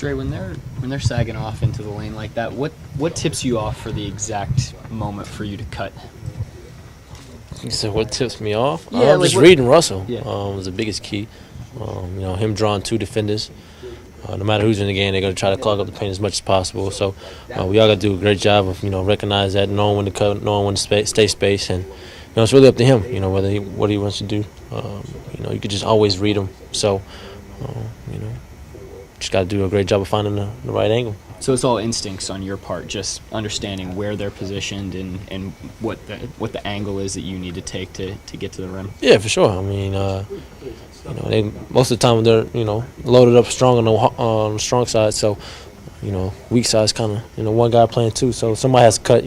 Dre, when they're sagging off into the lane like that, what tips you off for the exact moment for you to cut? You said what tips me off? Yeah, Just reading Russell Yeah. was the biggest key. Him drawing 2 defenders. No matter who's in the game, they're going to try to clog up the paint as much as possible. So we all got to do a great job of recognize that, knowing when to cut, knowing when to stay space, and it's really up to him. What he wants to do. You could just always read him. So just got to do a great job of finding the right angle. So it's all instincts on your part, just understanding where they're positioned and what the angle is that you need to take to get to the rim. Yeah, for sure. I mean, they most of the time they're loaded up strong on the strong side. So, weak side is kind of one guy playing 2. So somebody has to cut.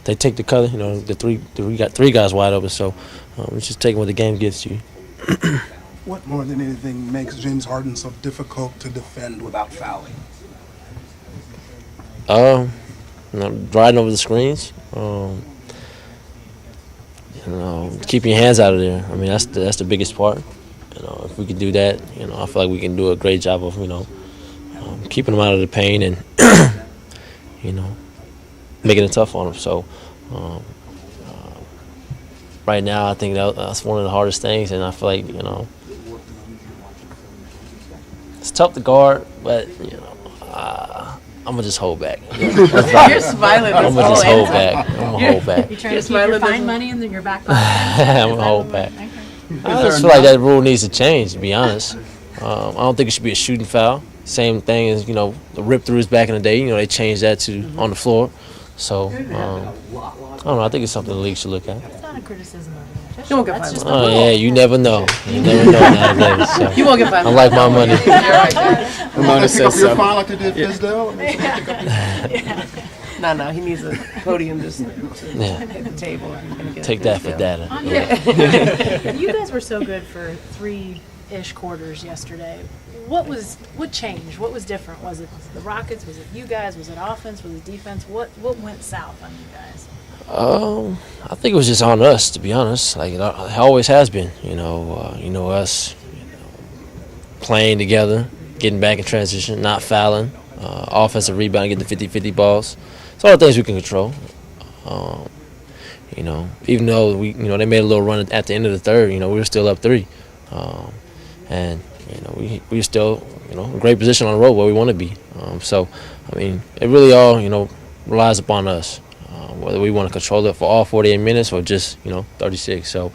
They take the cut. We got 3 guys wide open. So it's just taking what the game gives you. What more than anything makes James Harden so difficult to defend without fouling? Riding over the screens. Keeping your hands out of there. I mean, that's the biggest part. If we can do that, I feel like we can do a great job of, keeping them out of the paint and, making it tough on them. So, right now, I think that's one of the hardest things, and I feel like, it's tough to guard, but, I'm going to just hold back. You're smiling. I'm going to just hold back. I'm going to hold back. You're trying to keep your fine money in your back pocket? I'm going to hold back. Okay. I just feel like that rule needs to change, to be honest. I don't think it should be a shooting foul. Same thing as, the rip-throughs back in the day. They changed that to on the floor. So, I don't know. I think it's something the league should look at. It's not a criticism of the You won't get That's fined. just the Oh, rule. yeah, you never know. You never know nowadays. So. You won't get fined. I like my money. Ramona Pick up says your so. fine like they did Fisdale? No, he needs a podium just to Yeah. hit the table. And get Take that for data. You guys were so good for 3-ish quarters yesterday. What changed? What was different? Was it the Rockets? Was it you guys? Was it offense? Was it defense? What went south on you guys? I think it was just on us, to be honest. Like it always has been. Us playing together, getting back in transition, not fouling, offensive rebound, getting the 50-50 balls. It's all the things we can control. Even though they made a little run at the end of the third, we were still up 3, and we were still in a great position on the road where we want to be. So I mean, it really all relies upon us, whether we want to control it for all 48 minutes or just 36. So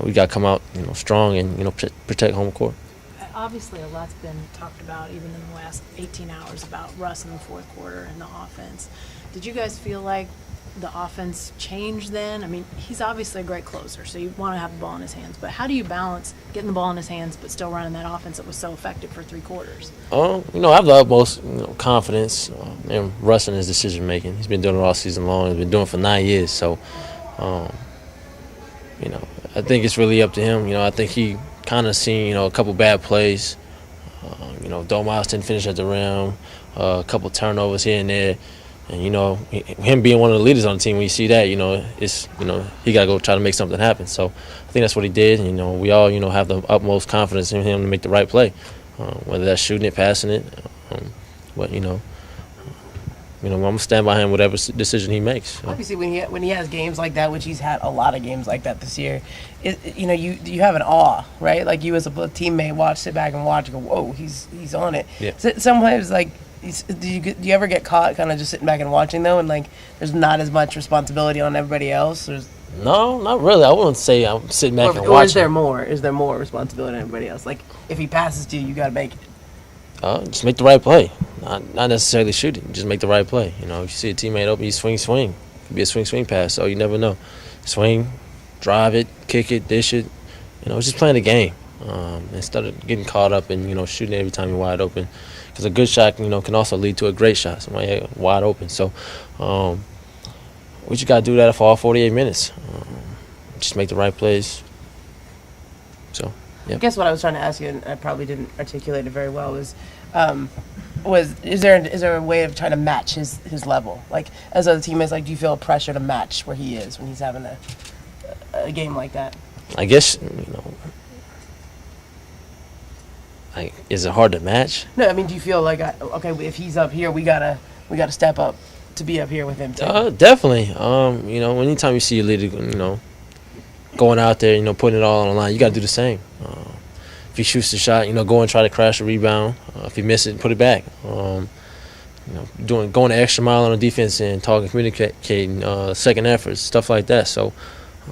we got to come out strong and protect home court. Obviously, a lot's been talked about even in the last 18 hours about Russ in the fourth quarter and the offense. Did you guys feel like the offense changed then? I mean, he's obviously a great closer, so you want to have the ball in his hands. But how do you balance getting the ball in his hands but still running that offense that was so effective for 3 quarters? I have the utmost confidence in Russ and his decision making. He's been doing it all season long. He's been doing it for 9 years. So, I think it's really up to him. I think he kind of seen a couple bad plays. Domas didn't finish at the rim. A couple turnovers here and there. And, him being one of the leaders on the team, when you see that, it's, he got to go try to make something happen. So I think that's what he did. And, we all, have the utmost confidence in him to make the right play, whether that's shooting it, passing it. But, I'm going to stand by him whatever decision he makes. So. Obviously, when he has games like that, which he's had a lot of games like that this year, you have an awe, right? Like you as a teammate sit back and watch, and go, whoa, he's on it. Yeah. So sometimes, like, do you ever get caught kind of just sitting back and watching though, and like there's not as much responsibility on everybody else? No, not really. I wouldn't say I'm sitting back and watching. Or is there more? Is there more responsibility on everybody else? Like if he passes to you, you got to make it. Just make the right play. Not necessarily shoot it. Just make the right play. If you see a teammate open, you swing. Could be a swing pass, so you never know. Swing, drive it, kick it, dish it. Just playing the game. Instead of getting caught up in, shooting every time you're wide open. Because a good shot, can also lead to a great shot. Somebody wide open. So we just got to do that for all 48 minutes. Just make the right plays. So. Yep. I guess what I was trying to ask you, and I probably didn't articulate it very well, is there a way of trying to match his level? Like, as other teammates, like, do you feel a pressure to match where he is when he's having a game like that? I guess, Like, is it hard to match? No, I mean, do you feel like okay, if he's up here, we gotta step up to be up here with him too? Definitely. Anytime you see a leader, going out there, putting it all on the line, you got to do the same. If he shoots the shot, go and try to crash a rebound. If he misses it, put it back. Going the extra mile on the defense and communicating, second efforts, stuff like that. So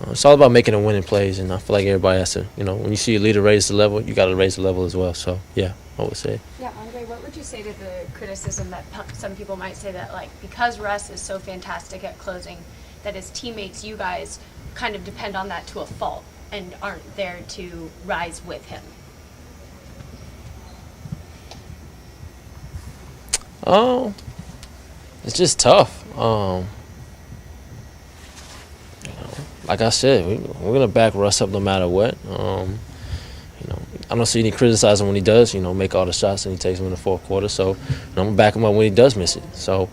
it's all about making and winning plays, and I feel like everybody has to, when you see a leader raise the level, you got to raise the level as well. So, yeah, I would say. Yeah, Andre, what would you say to the criticism that some people might say that, like, because Russ is so fantastic at closing, that his teammates, you guys, kind of depend on that to a fault and aren't there to rise with him? It's just tough. Like I said, we're gonna back Russ up no matter what. I don't see any criticizing when he does, make all the shots and he takes them in the fourth quarter. So I'm gonna back him up when he does miss it. So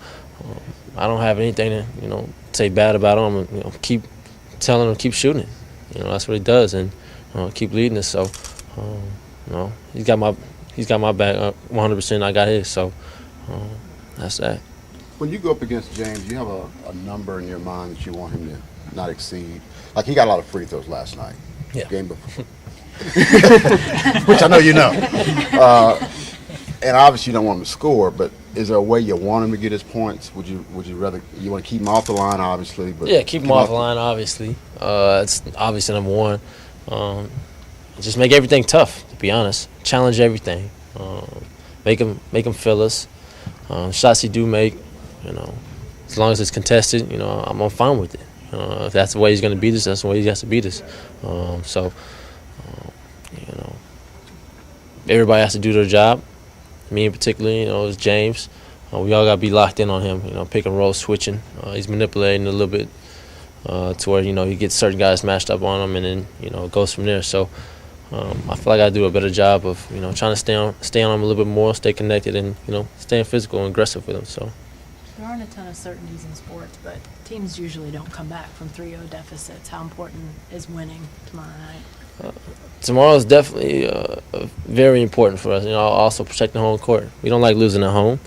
I don't have anything to say bad about him. I'm gonna keep telling him to keep shooting it. That's what he does, and keep leading us. So he's got my back 100%. I got his. So that's that. When you go up against James, you have a number in your mind that you want him to not exceed. Like, he got a lot of free throws last night. Yeah. Game before. Which I know you know. And obviously you don't want him to score, but is there a way you want him to get his points? Would you rather, you want to keep him off the line, obviously? But yeah, keep him off the line, obviously. It's obviously number one. Just make everything tough, to be honest. Challenge everything. Make him feel us. Shots he do make, as long as it's contested, I'm fine with it. If that's the way he's going to beat us, that's the way he has to beat us. Everybody has to do their job. Me in particular, is James. We all got to be locked in on him. Pick and roll, switching. He's manipulating a little bit to where he gets certain guys matched up on him, and then it goes from there. So I feel like I do a better job of trying to stay on him a little bit more, stay connected, and staying physical and aggressive with him. So There aren't a ton of certainties in sports, but teams usually don't come back from 3-0 deficits. How important is winning tomorrow night? tomorrow is definitely very important for us. Also protect the home court. We don't like losing at home,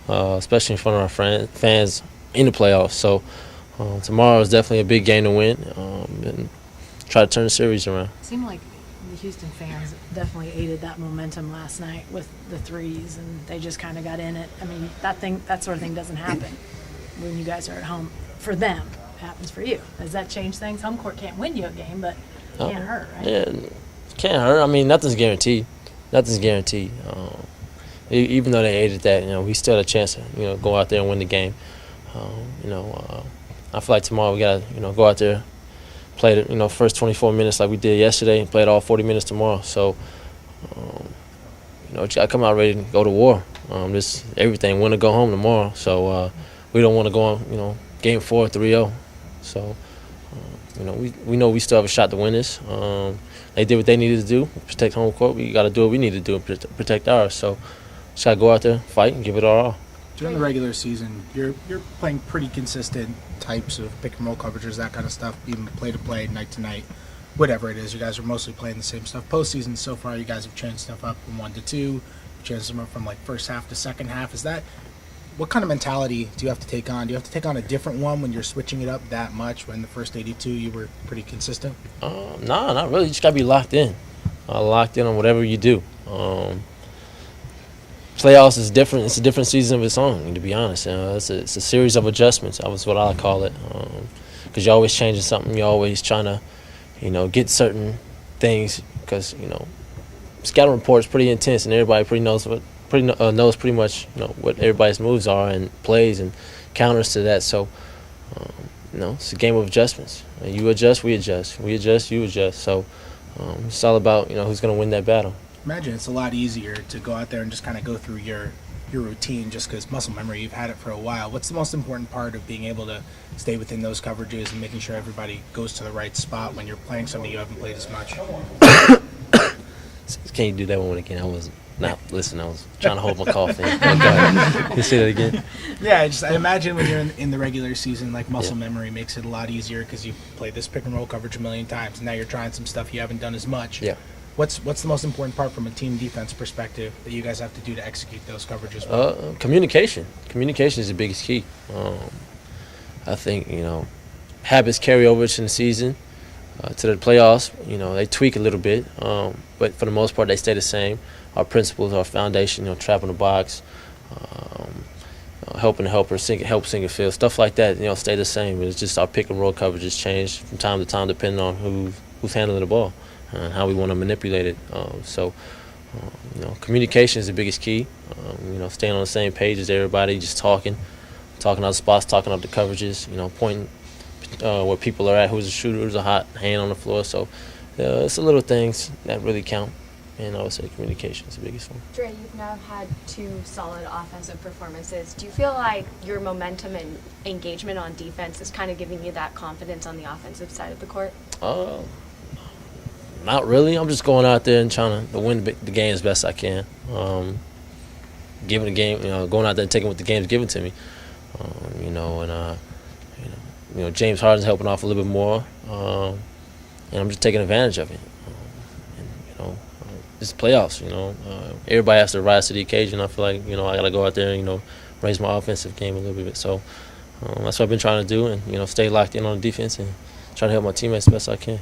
especially in front of our fans in the playoffs. So tomorrow is definitely a big game to win and try to turn the series around. It seemed like the Houston fans definitely aided that momentum last night with the threes, and they just kind of got in it. I mean, that sort of thing doesn't happen when you guys are at home. For them, it happens for you. Does that change things? Home court can't win you a game, but it can't hurt, right? Yeah, it can't hurt. I mean, nothing's guaranteed. Nothing's guaranteed. Even though they aided that, we still had a chance to, go out there and win the game. I feel like tomorrow we got to, go out there, play the, first 24 minutes like we did yesterday, and play it all 40 minutes tomorrow. So, you got to come out ready to go to war. This everything, win or go home tomorrow. So we don't want to go on, game 4, 3-0. So, we know we still have a shot to win this. They did what they needed to do, protect home court. We got to do what we need to do and protect ours. So, just got to go out there, fight, and give it our all. During the regular season, you're playing pretty consistent types of pick and roll coverages, that kind of stuff, even play to play, night to night, whatever it is. You guys are mostly playing the same stuff. Postseason so far, you guys have changed stuff up from 1 to 2, changed them up from like first half to second half. What kind of mentality do you have to take on? Do you have to take on a different one when you're switching it up that much? When the first 82 you were pretty consistent? No, not really. You just got to be locked in. Locked in on whatever you do. Playoffs is different. It's a different season of its own, to be honest. It's a series of adjustments. That was what I call it. Because you're always changing something. You're always trying to, get certain things. Because, scouting report's pretty intense, and everybody knows pretty much what everybody's moves are and plays and counters to that. So, it's a game of adjustments. You adjust, we adjust. We adjust, you adjust. So, it's all about who's going to win that battle. Imagine it's a lot easier to go out there and just kind of go through your routine just because muscle memory, you've had it for a while. What's the most important part of being able to stay within those coverages and making sure everybody goes to the right spot when you're playing something you haven't played as much? Can you do that one again? I was not listening. I was trying to hold my cough in. Can you say that again? Yeah, I imagine when you're in the regular season, like muscle memory makes it a lot easier because you played this pick and roll coverage a million times. And now you're trying some stuff you haven't done as much. Yeah. What's the most important part from a team defense perspective that you guys have to do to execute those coverages well? Communication. Communication is the biggest key. I think, habits carry over to the season, to the playoffs. They tweak a little bit, but for the most part, they stay the same. Our principles, our foundation, trapping the box, helping the helper, help single field, stuff like that, stay the same. It's just our pick and roll coverages change from time to time depending on who's handling the ball and how we want to manipulate it. Communication is the biggest key. Staying on the same page as everybody, just talking out spots, talking out the coverages, pointing where people are at, who's a shooter, who's a hot hand on the floor. So it's the little things that really count. And I would say communication is the biggest one. Dre, you've now had 2 solid offensive performances. Do you feel like your momentum and engagement on defense is kind of giving you that confidence on the offensive side of the court? Not really. I'm just going out there and trying to win the game as best I can. Giving the game, going out there and taking what the game's given to me. James Harden's helping off a little bit more, and I'm just taking advantage of it. It's playoffs. Everybody has to rise to the occasion. I feel like I got to go out there and raise my offensive game a little bit. So that's what I've been trying to do, and stay locked in on the defense and try to help my teammates as best I can.